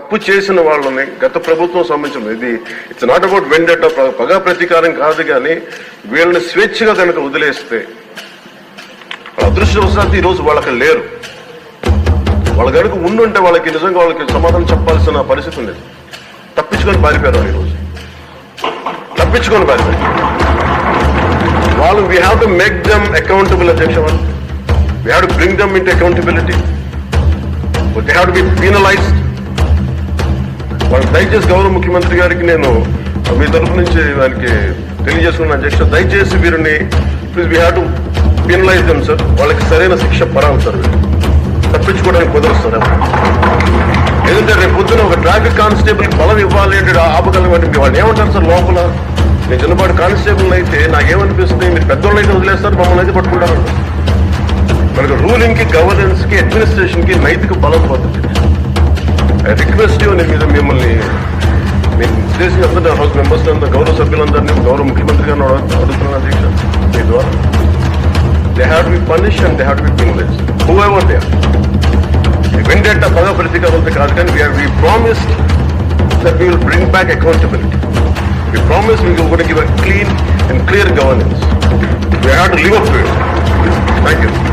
తప్పు చేసిన వాళ్ళని గత ప్రభుత్వం సంబంధించిన ఇది ఇట్స్ నాట్ అబౌట్ వెండట పగా ప్రతీకారం కాదు, కానీ వీళ్ళని స్వేచ్ఛగా కనుక వదిలేస్తే అదృష్టవశాత్తు ఈరోజు వాళ్ళకి లేరు. వాళ్ళ కనుక ఉండుంటే వాళ్ళకి నిజంగా వాళ్ళకి సమాధానం చెప్పాల్సిన పరిస్థితి ఉండేది. తప్పించుకొని పారిపోయారు ఈరోజు, తప్పించుకొని పారిపోయారు వాళ్ళు. We have to make them accountable అధ్యక్ష. We have to bring them into accountability. They have to be penalised. వాళ్ళు దయచేసి గౌరవ ముఖ్యమంత్రి గారికి నేను మీ తరఫు నుంచి ఆయనకి తెలియజేసుకున్న అధ్యక్ష, దయచేసి వీరిని please we have to penalise them sir. వాళ్ళకి సరైన శిక్ష పడాలి సార్. తప్పించుకోవడానికి కుదరస్తారు. ఎందుకంటే రేపు పొద్దున ఒక ట్రాఫిక్ కానిస్టేబుల్ బలం ఇవ్వాలి అంటే ఆపగలమంటే వాళ్ళు ఏమంటారు సార్ లోపల. నేను చిన్నపాటి కానిస్టేబుల్ అయితే నాకేమనిపిస్తుంది, మీరు పెద్దోళ్ళు అయితే వదిలేస్తారు, మమ్మల్ని అయితే పట్టుకుంటారు. మనకు రూలింగ్ కి, గవర్నెన్స్ కి, అడ్మినిస్ట్రేషన్ కి నైతిక బలం పోతుంది. ఐ రిక్వెస్ట్ యూ, నేను మిమ్మల్ని నేను చేసిన అందరూ హౌస్ మెంబర్స్ గౌరవ సభ్యులందరినీ గౌరవ ముఖ్యమంత్రి గారిని అడుగుతున్నాను అధ్యక్ష, మీ ద్వారా they have to be punished and they have to be penalised whoever they are. వెండట పగ ప్రతీకారంతో కాదు, కానీ we promised that we will bring back accountability. We promised we will give a clean and clear governance. We have to live up to it. Thank you.